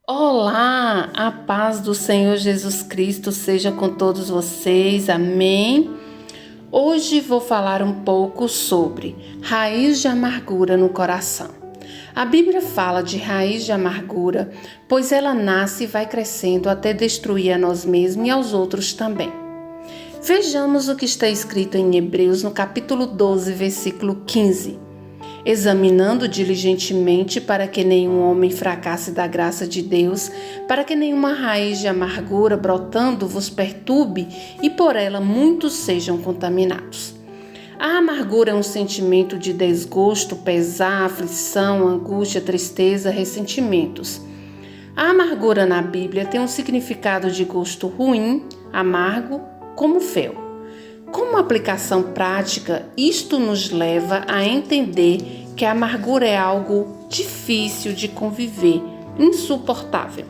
Olá, a paz do Senhor Jesus Cristo seja com todos vocês, amém? Hoje vou falar um pouco sobre raiz de amargura no coração. A Bíblia fala de raiz de amargura, pois ela nasce e vai crescendo até destruir a nós mesmos e aos outros também. Vejamos o que está escrito em Hebreus no capítulo 12, versículo 15. Examinando diligentemente para que nenhum homem fracasse da graça de Deus, para que nenhuma raiz de amargura brotando vos perturbe e por ela muitos sejam contaminados. A amargura é um sentimento de desgosto, pesar, aflição, angústia, tristeza, ressentimentos. A amargura na Bíblia tem um significado de gosto ruim, amargo, como fel. Como aplicação prática, isto nos leva a entender que a amargura é algo difícil de conviver, insuportável.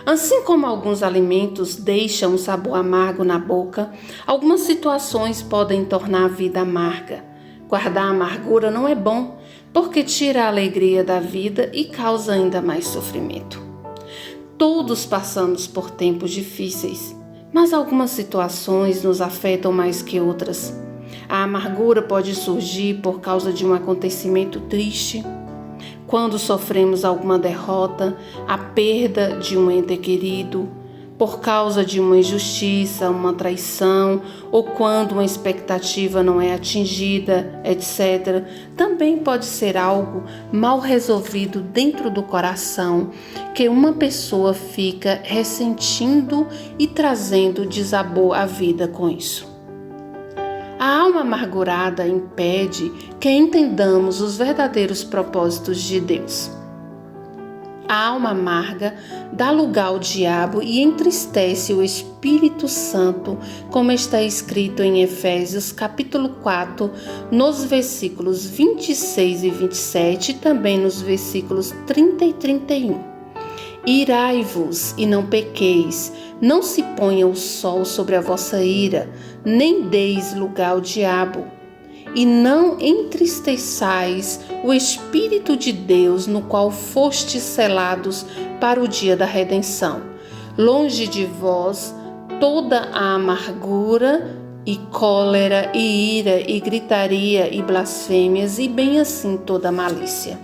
Assim como alguns alimentos deixam um sabor amargo na boca, algumas situações podem tornar a vida amarga. Guardar a amargura não é bom, porque tira a alegria da vida e causa ainda mais sofrimento. Todos passamos por tempos difíceis, mas algumas situações nos afetam mais que outras. A amargura pode surgir por causa de um acontecimento triste, quando sofremos alguma derrota, a perda de um ente querido, por causa de uma injustiça, uma traição, ou quando uma expectativa não é atingida, etc. Também pode ser algo mal resolvido dentro do coração, que uma pessoa fica ressentindo e trazendo desabor à vida com isso. A alma amargurada impede que entendamos os verdadeiros propósitos de Deus. A alma amarga dá lugar ao diabo e entristece o Espírito Santo, como está escrito em Efésios capítulo 4, nos versículos 26 e 27 e também nos versículos 30 e 31. Irai-vos e não pequeis, não se ponha o sol sobre a vossa ira, nem deis lugar ao diabo. E não entristeçais o Espírito de Deus, no qual fostes selados para o dia da redenção. Longe de vós toda a amargura e cólera e ira e gritaria e blasfêmias e bem assim toda a malícia.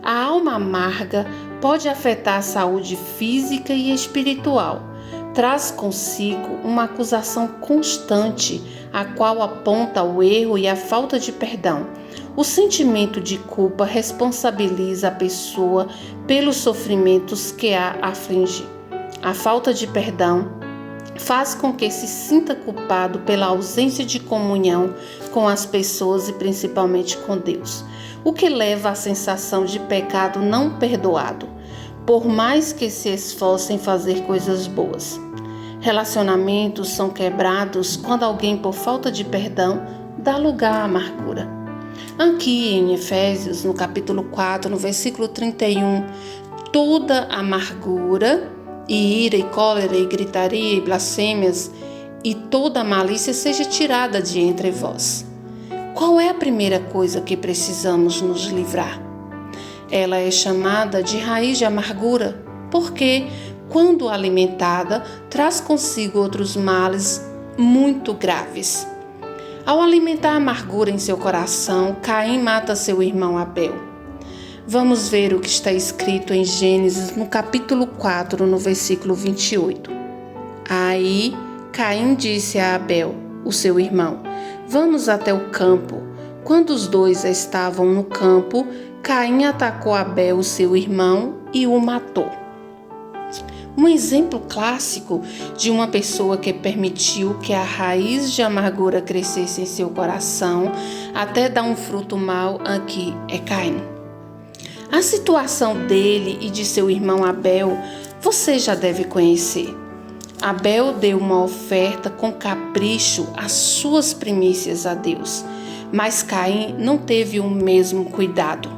A alma amarga pode afetar a saúde física e espiritual. Traz consigo uma acusação constante, a qual aponta o erro e a falta de perdão. O sentimento de culpa responsabiliza a pessoa pelos sofrimentos que a aflige. A falta de perdão faz com que se sinta culpado pela ausência de comunhão com as pessoas e principalmente com Deus, o que leva à sensação de pecado não perdoado, por mais que se esforce em fazer coisas boas. Relacionamentos são quebrados quando alguém, por falta de perdão, dá lugar à amargura. Aqui em Efésios, no capítulo 4, no versículo 31, toda amargura e ira e cólera e gritaria e blasfêmias e toda malícia seja tirada de entre vós. Qual é a primeira coisa que precisamos nos livrar? Ela é chamada de raiz de amargura, porque, quando alimentada, traz consigo outros males muito graves. Ao alimentar a amargura em seu coração, Caim mata seu irmão Abel. Vamos ver o que está escrito em Gênesis, no capítulo 4, no versículo 28. Aí, Caim disse a Abel, o seu irmão: vamos até o campo. Quando os dois estavam no campo, Caim atacou Abel, seu irmão, e o matou. Um exemplo clássico de uma pessoa que permitiu que a raiz de amargura crescesse em seu coração até dar um fruto mau aqui é Caim. A situação dele e de seu irmão Abel você já deve conhecer. Abel deu uma oferta com capricho às suas primícias a Deus, mas Caim não teve o mesmo cuidado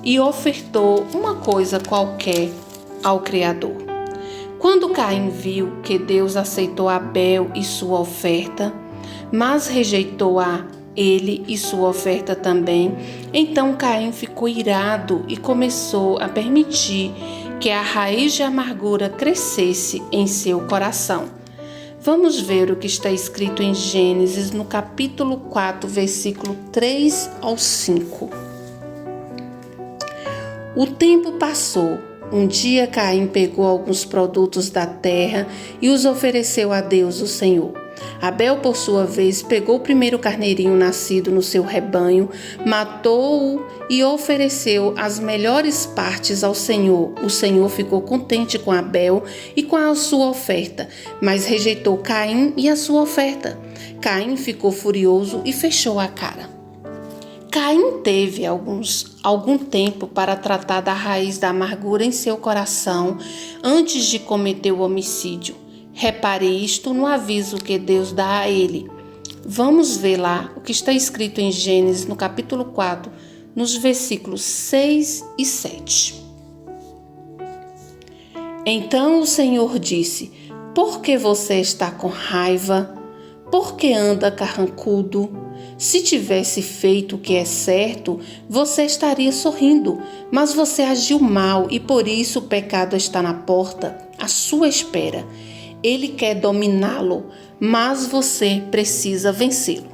e ofertou uma coisa qualquer ao Criador. Quando Caim viu que Deus aceitou Abel e sua oferta, mas rejeitou a ele e sua oferta também, então Caim ficou irado e começou a permitir que a raiz de amargura crescesse em seu coração. Vamos ver o que está escrito em Gênesis, no capítulo 4, versículo 3 ao 5. O tempo passou. Um dia Caim pegou alguns produtos da terra e os ofereceu a Deus, o Senhor. Abel, por sua vez, pegou o primeiro carneirinho nascido no seu rebanho, matou-o e ofereceu as melhores partes ao Senhor. O Senhor ficou contente com Abel e com a sua oferta, mas rejeitou Caim e a sua oferta. Caim ficou furioso e fechou a cara. Caim teve algum tempo para tratar da raiz da amargura em seu coração antes de cometer o homicídio. Repare isto no aviso que Deus dá a ele. Vamos ver lá o que está escrito em Gênesis, no capítulo 4, nos versículos 6 e 7. Então o Senhor disse: Por que você está com raiva? Por que anda carrancudo? Se tivesse feito o que é certo, você estaria sorrindo, mas você agiu mal e por isso o pecado está na porta, à sua espera. Ele quer dominá-lo, mas você precisa vencê-lo.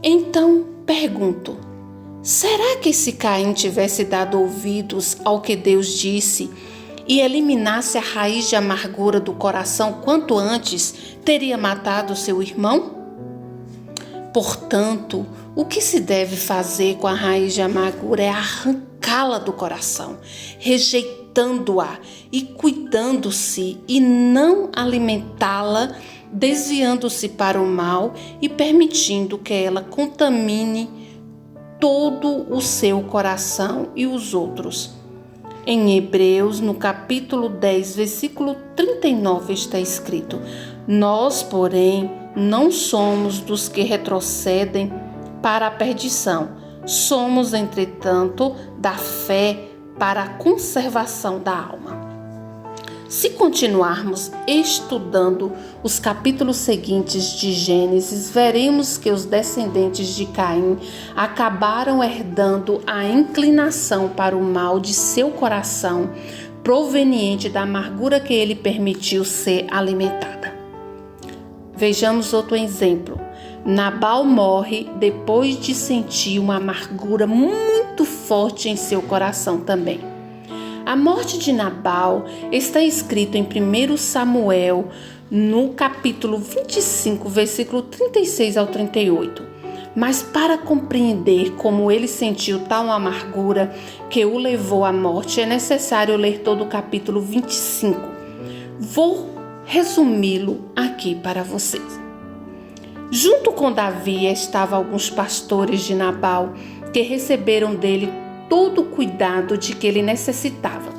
Então, pergunto, será que se Caim tivesse dado ouvidos ao que Deus disse e eliminasse a raiz de amargura do coração quanto antes, teria matado seu irmão? Portanto, o que se deve fazer com a raiz de amargura é arrancá-la do coração, rejeitando-a e cuidando-se, e não alimentá-la, desviando-se para o mal e permitindo que ela contamine todo o seu coração e os outros. Em Hebreus, no capítulo 10, versículo 39, está escrito: Nós, porém, não somos dos que retrocedem para a perdição. Somos, entretanto, da fé para a conservação da alma. Se continuarmos estudando os capítulos seguintes de Gênesis, veremos que os descendentes de Caim acabaram herdando a inclinação para o mal de seu coração, proveniente da amargura que ele permitiu ser alimentada. Vejamos outro exemplo. Nabal morre depois de sentir uma amargura muito forte em seu coração também. A morte de Nabal está escrito em 1 Samuel, no capítulo 25, versículo 36 ao 38. Mas para compreender como ele sentiu tal amargura que o levou à morte, é necessário ler todo o capítulo 25. Vou resumi-lo aqui para vocês. Junto com Davi estavam alguns pastores de Nabal que receberam dele todo o cuidado de que ele necessitava.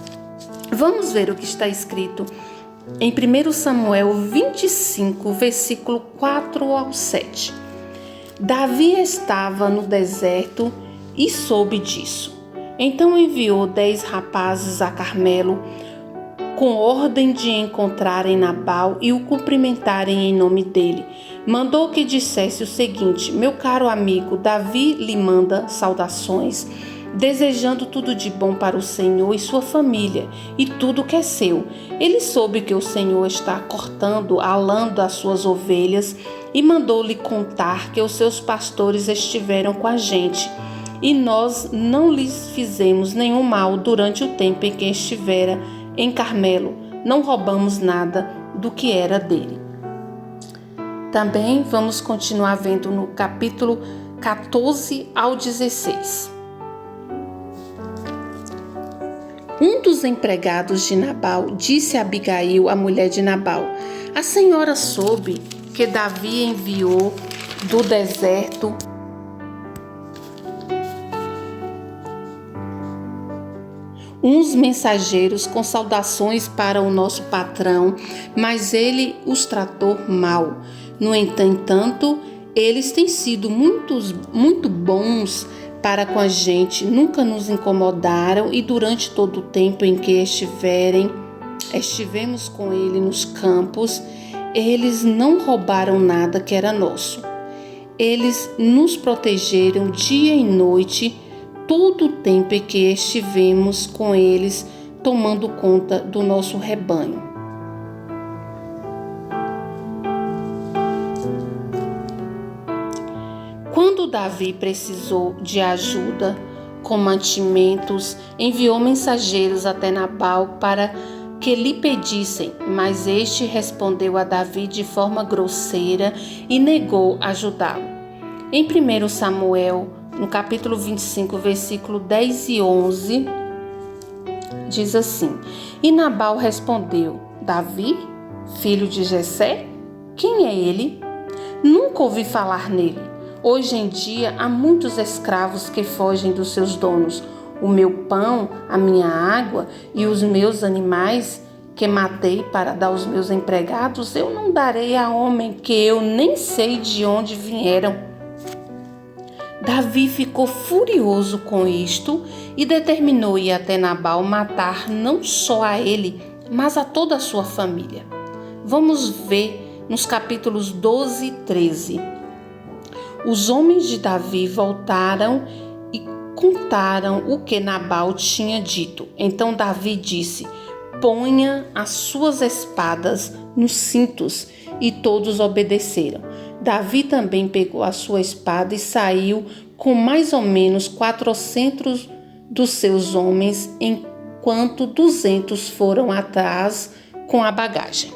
Vamos ver o que está escrito em 1 Samuel 25, versículo 4 ao 7. Davi estava no deserto e soube disso. Então enviou 10 rapazes a Carmelo, com ordem de encontrarem Nabal e o cumprimentarem em nome dele. Mandou que dissesse o seguinte: Meu caro amigo, Davi lhe manda saudações, desejando tudo de bom para o Senhor e sua família, e tudo que é seu. Ele soube que o Senhor está alando as suas ovelhas, e mandou-lhe contar que os seus pastores estiveram com a gente, e nós não lhes fizemos nenhum mal durante o tempo em que estivera em Carmelo. Não roubamos nada do que era dele. Também vamos continuar vendo no capítulo 14 ao 16. Um dos empregados de Nabal disse a Abigail, a mulher de Nabal: A senhora soube que Davi enviou do deserto uns mensageiros com saudações para o nosso patrão, mas ele os tratou mal. No entanto, eles têm sido muito bons para com a gente, nunca nos incomodaram, e durante todo o tempo em que estivemos com ele nos campos, eles não roubaram nada que era nosso. Eles nos protegeram dia e noite, todo o tempo em que estivemos com eles tomando conta do nosso rebanho. Quando Davi precisou de ajuda com mantimentos, enviou mensageiros até Nabal para que lhe pedissem, mas este respondeu a Davi de forma grosseira e negou ajudá-lo. Em 1 Samuel, no capítulo 25, versículo 10 e 11, diz assim: E Nabal respondeu: Davi, filho de Jessé? Quem é ele? Nunca ouvi falar nele. Hoje em dia há muitos escravos que fogem dos seus donos. O meu pão, a minha água e os meus animais que matei para dar aos meus empregados, eu não darei a homem que eu nem sei de onde vieram. Davi ficou furioso com isto e determinou ir até Nabal matar não só a ele, mas a toda a sua família. Vamos ver nos capítulos 12 e 13. Os homens de Davi voltaram e contaram o que Nabal tinha dito. Então Davi disse: ponha as suas espadas nos cintos, e todos obedeceram. Davi também pegou a sua espada e saiu com mais ou menos 400 dos seus homens, enquanto 200 foram atrás com a bagagem.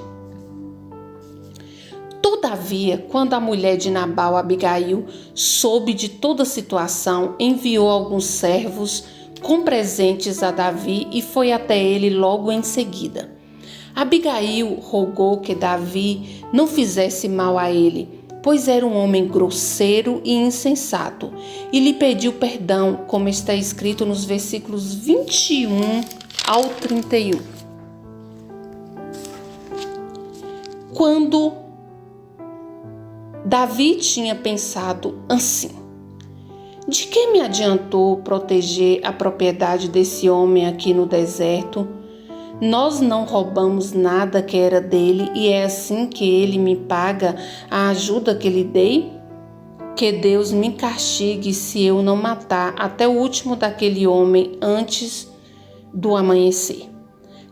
Todavia, quando a mulher de Nabal, Abigail, soube de toda a situação, enviou alguns servos com presentes a Davi e foi até ele logo em seguida. Abigail rogou que Davi não fizesse mal a ele, pois era um homem grosseiro e insensato, e lhe pediu perdão, como está escrito nos versículos 21 ao 31. Quando Davi tinha pensado assim: de que me adiantou proteger a propriedade desse homem aqui no deserto? Nós não roubamos nada que era dele e é assim que ele me paga a ajuda que lhe dei? Que Deus me castigue se eu não matar até o último daquele homem antes do amanhecer.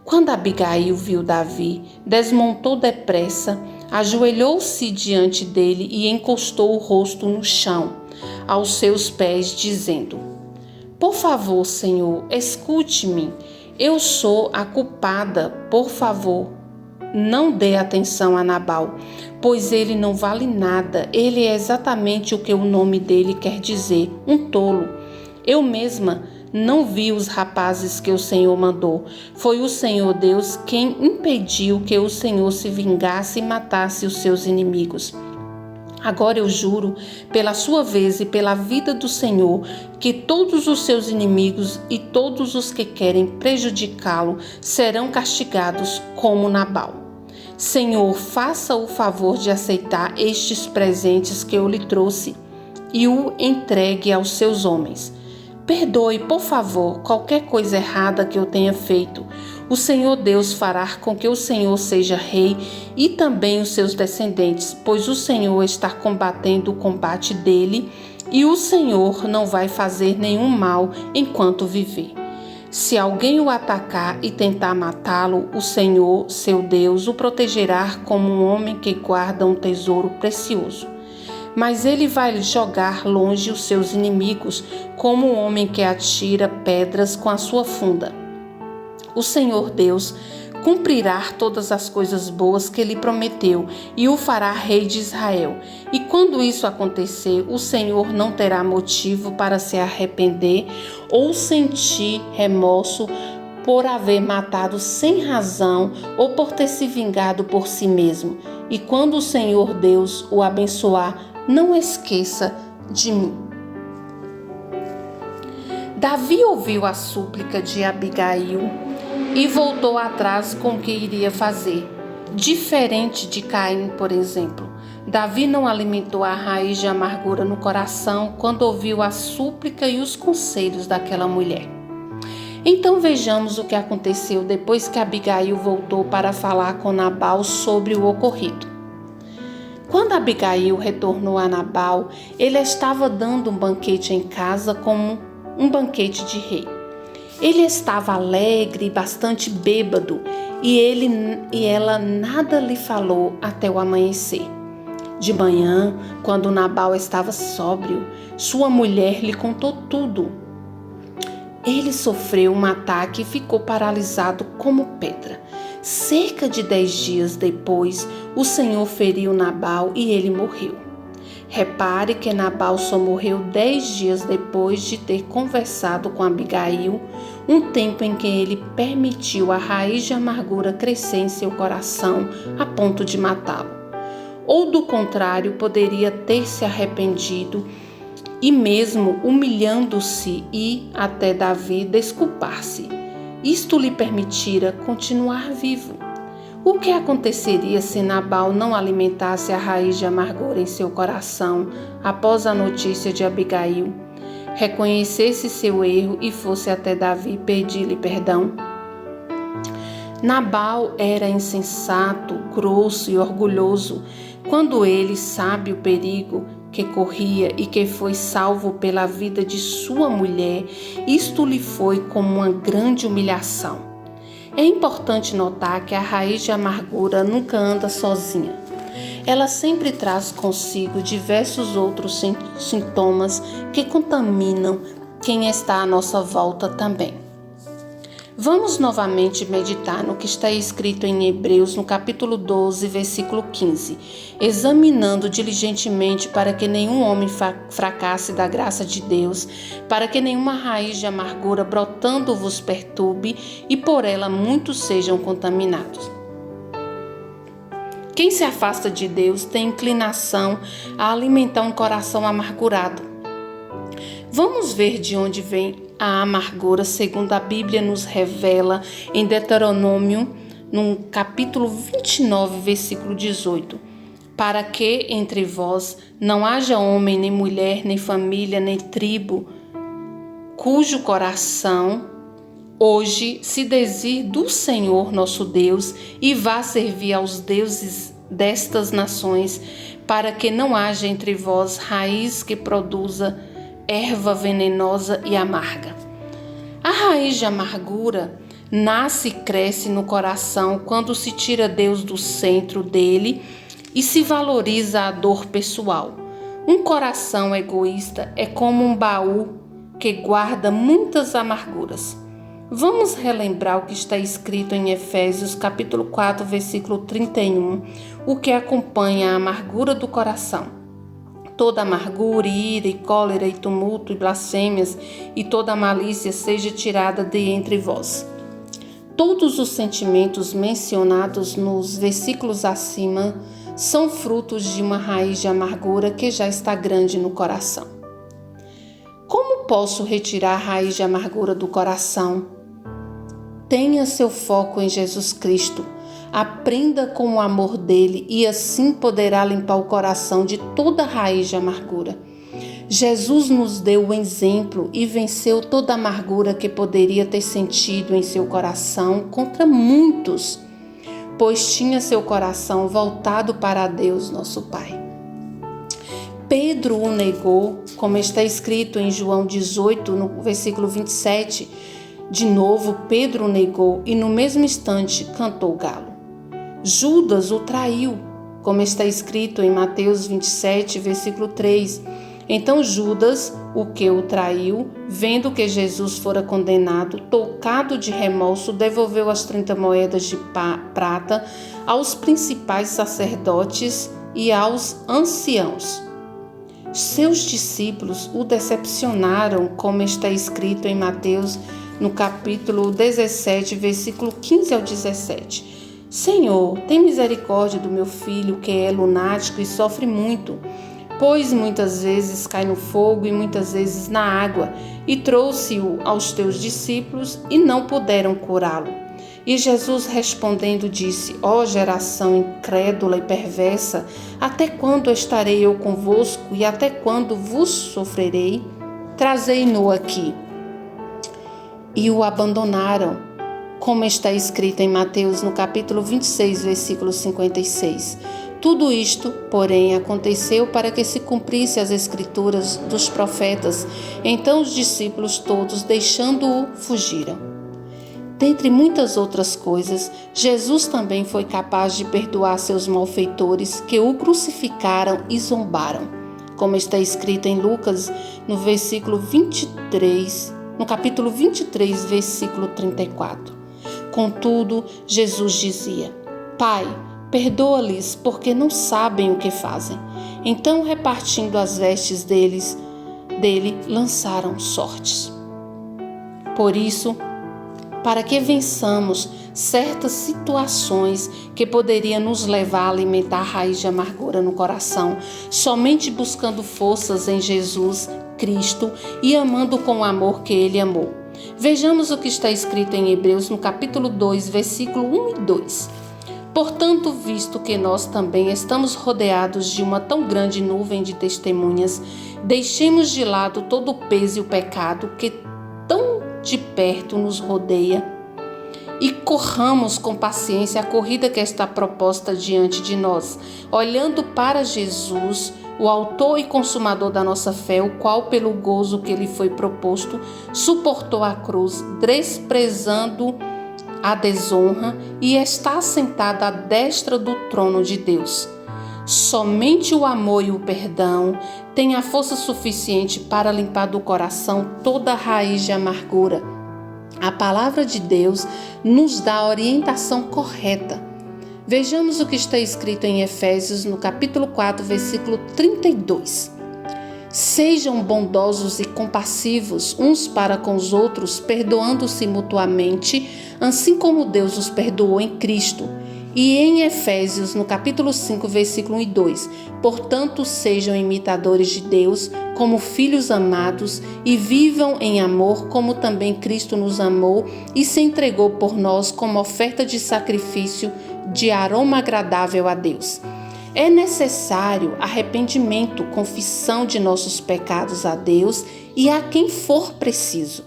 Quando Abigail viu Davi, desmontou depressa, ajoelhou-se diante dele e encostou o rosto no chão, aos seus pés, dizendo: Por favor, Senhor, escute-me. Eu sou a culpada. Por favor, não dê atenção a Nabal, pois ele não vale nada. Ele é exatamente o que o nome dele quer dizer, um tolo. Eu mesma não vi os rapazes que o Senhor mandou. Foi o Senhor Deus quem impediu que o Senhor se vingasse e matasse os seus inimigos. Agora eu juro, pela sua vez e pela vida do Senhor, que todos os seus inimigos e todos os que querem prejudicá-lo serão castigados como Nabal. Senhor, faça o favor de aceitar estes presentes que eu lhe trouxe e o entregue aos seus homens. Perdoe, por favor, qualquer coisa errada que eu tenha feito. O Senhor Deus fará com que o Senhor seja rei e também os seus descendentes, pois o Senhor está combatendo o combate dele e o Senhor não vai fazer nenhum mal enquanto viver. Se alguém o atacar e tentar matá-lo, o Senhor, seu Deus, o protegerá como um homem que guarda um tesouro precioso. Mas ele vai jogar longe os seus inimigos, como um homem que atira pedras com a sua funda. O Senhor Deus cumprirá todas as coisas boas que lhe prometeu e o fará rei de Israel. E quando isso acontecer, o Senhor não terá motivo para se arrepender ou sentir remorso por haver matado sem razão ou por ter se vingado por si mesmo. E quando o Senhor Deus o abençoar, não esqueça de mim. Davi ouviu a súplica de Abigail e voltou atrás com o que iria fazer. Diferente de Caim, por exemplo, Davi não alimentou a raiz de amargura no coração quando ouviu a súplica e os conselhos daquela mulher. Então vejamos o que aconteceu depois que Abigail voltou para falar com Nabal sobre o ocorrido. Quando Abigail retornou a Nabal, ele estava dando um banquete em casa como um banquete de rei. Ele estava alegre e bastante bêbado, e ela nada lhe falou até o amanhecer. De manhã, quando Nabal estava sóbrio, sua mulher lhe contou tudo. Ele sofreu um ataque e ficou paralisado como pedra. Cerca de 10 dias depois, o Senhor feriu Nabal e ele morreu. Repare que Nabal só morreu 10 dias depois de ter conversado com Abigail, um tempo em que ele permitiu a raiz de amargura crescer em seu coração a ponto de matá-lo. Ou do contrário, poderia ter se arrependido e mesmo humilhando-se e até Davi desculpar-se. Isto lhe permitira continuar vivo. O que aconteceria se Nabal não alimentasse a raiz de amargura em seu coração após a notícia de Abigail, reconhecesse seu erro e fosse até Davi pedir-lhe perdão? Nabal era insensato, grosso e orgulhoso. Quando ele sabe o perigo que corria e que foi salvo pela vida de sua mulher, isto lhe foi como uma grande humilhação. É importante notar que a raiz de amargura nunca anda sozinha. Ela sempre traz consigo diversos outros sintomas que contaminam quem está à nossa volta também. Vamos novamente meditar no que está escrito em Hebreus, no capítulo 12, versículo 15. Examinando diligentemente para que nenhum homem fracasse da graça de Deus, para que nenhuma raiz de amargura brotando vos perturbe e por ela muitos sejam contaminados. Quem se afasta de Deus tem inclinação a alimentar um coração amargurado. Vamos ver de onde vem a amargura, segundo a Bíblia nos revela em Deuteronômio, no capítulo 29, versículo 18. Para que entre vós não haja homem, nem mulher, nem família, nem tribo, cujo coração hoje se desvie do Senhor nosso Deus e vá servir aos deuses destas nações, para que não haja entre vós raiz que produza erva venenosa e amarga. A raiz de amargura nasce e cresce no coração quando se tira Deus do centro dele e se valoriza a dor pessoal. Um coração egoísta é como um baú que guarda muitas amarguras. Vamos relembrar o que está escrito em Efésios capítulo 4, versículo 31, o que acompanha a amargura do coração. Toda amargura, ira e cólera e tumulto e blasfêmias e toda malícia seja tirada de entre vós. Todos os sentimentos mencionados nos versículos acima são frutos de uma raiz de amargura que já está grande no coração. Como posso retirar a raiz de amargura do coração? Tenha seu foco em Jesus Cristo. Aprenda com o amor dele e assim poderá limpar o coração de toda raiz de amargura. Jesus nos deu o exemplo e venceu toda a amargura que poderia ter sentido em seu coração contra muitos, pois tinha seu coração voltado para Deus, nosso Pai. Pedro o negou, como está escrito em João 18, no versículo 27. De novo, Pedro o negou e no mesmo instante cantou o galo. Judas o traiu, como está escrito em Mateus 27, versículo 3. Então Judas, o que o traiu, vendo que Jesus fora condenado, tocado de remorso, devolveu as 30 moedas de prata aos principais sacerdotes e aos anciãos. Seus discípulos o decepcionaram, como está escrito em Mateus, no capítulo 17, versículo 15 ao 17. Senhor, tem misericórdia do meu filho, que é lunático e sofre muito, pois muitas vezes cai no fogo e muitas vezes na água, e trouxe-o aos teus discípulos e não puderam curá-lo. E Jesus respondendo disse: Ó geração incrédula e perversa, até quando estarei eu convosco e até quando vos sofrerei? Trazei-no aqui. E o abandonaram, como está escrito em Mateus, no capítulo 26, versículo 56. Tudo isto, porém, aconteceu para que se cumprisse as escrituras dos profetas. Então os discípulos todos, deixando-o, fugiram. Dentre muitas outras coisas, Jesus também foi capaz de perdoar seus malfeitores que o crucificaram e zombaram, como está escrito em Lucas, no capítulo 23, versículo 34. Contudo, Jesus dizia: Pai, perdoa-lhes, porque não sabem o que fazem. Então, repartindo as vestes dele, lançaram sortes. Por isso, para que vençamos certas situações que poderiam nos levar a alimentar a raiz de amargura no coração, somente buscando forças em Jesus Cristo e amando com o amor que Ele amou. Vejamos o que está escrito em Hebreus, no capítulo 2, versículo 1 e 2. Portanto, visto que nós também estamos rodeados de uma tão grande nuvem de testemunhas, deixemos de lado todo o peso e o pecado que tão de perto nos rodeia e corramos com paciência a corrida que está proposta diante de nós, olhando para Jesus, o autor e consumador da nossa fé, o qual, pelo gozo que lhe foi proposto, suportou a cruz, desprezando a desonra, e está assentado à destra do trono de Deus. Somente o amor e o perdão têm a força suficiente para limpar do coração toda a raiz de amargura. A palavra de Deus nos dá a orientação correta. Vejamos o que está escrito em Efésios, no capítulo 4, versículo 32. Sejam bondosos e compassivos uns para com os outros, perdoando-se mutuamente, assim como Deus os perdoou em Cristo. E em Efésios, no capítulo 5, versículo 1 e 2, portanto, sejam imitadores de Deus como filhos amados e vivam em amor, como também Cristo nos amou e se entregou por nós como oferta de sacrifício de aroma agradável a Deus. É necessário arrependimento, confissão de nossos pecados a Deus e a quem for preciso.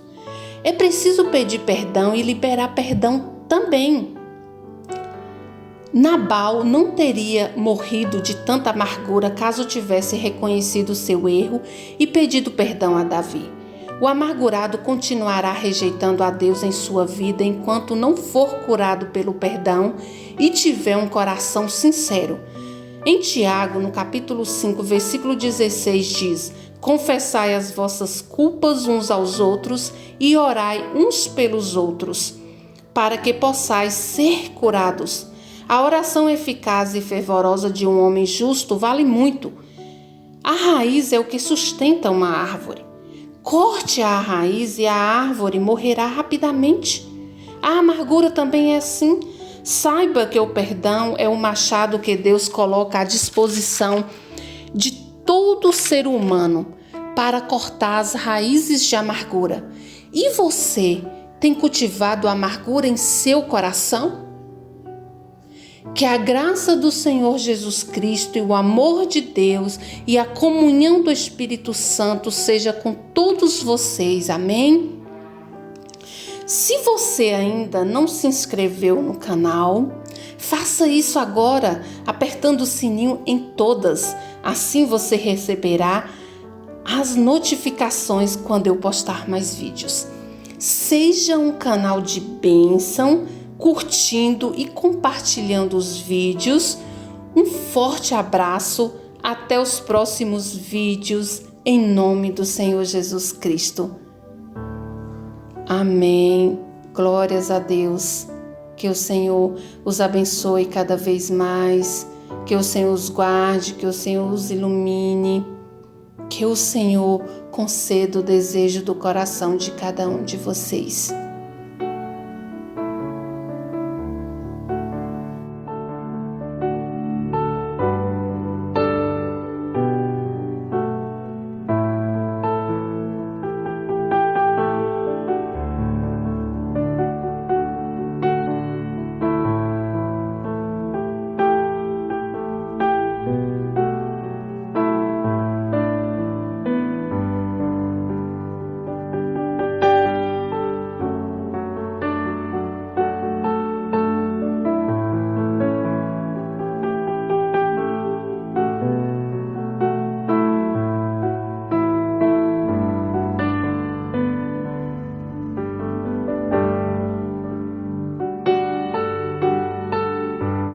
É preciso pedir perdão e liberar perdão também. Nabal não teria morrido de tanta amargura caso tivesse reconhecido seu erro e pedido perdão a Davi. O amargurado continuará rejeitando a Deus em sua vida enquanto não for curado pelo perdão e tiver um coração sincero. Em Tiago, no capítulo 5, versículo 16, diz: confessai as vossas culpas uns aos outros e orai uns pelos outros, para que possais ser curados. A oração eficaz e fervorosa de um homem justo vale muito. A raiz é o que sustenta uma árvore. Corte a raiz e a árvore morrerá rapidamente. A amargura também é assim. Saiba que o perdão é o machado que Deus coloca à disposição de todo ser humano para cortar as raízes de amargura. E você tem cultivado a amargura em seu coração? Que a graça do Senhor Jesus Cristo e o amor de Deus e a comunhão do Espírito Santo seja com todos vocês. Amém? Se você ainda não se inscreveu no canal, faça isso agora, apertando o sininho em todas. Assim você receberá as notificações quando eu postar mais vídeos. Seja um canal de bênção, curtindo e compartilhando os vídeos. Um forte abraço, até os próximos vídeos, em nome do Senhor Jesus Cristo. Amém. Glórias a Deus. Que o Senhor os abençoe cada vez mais, que o Senhor os guarde, que o Senhor os ilumine, que o Senhor conceda o desejo do coração de cada um de vocês.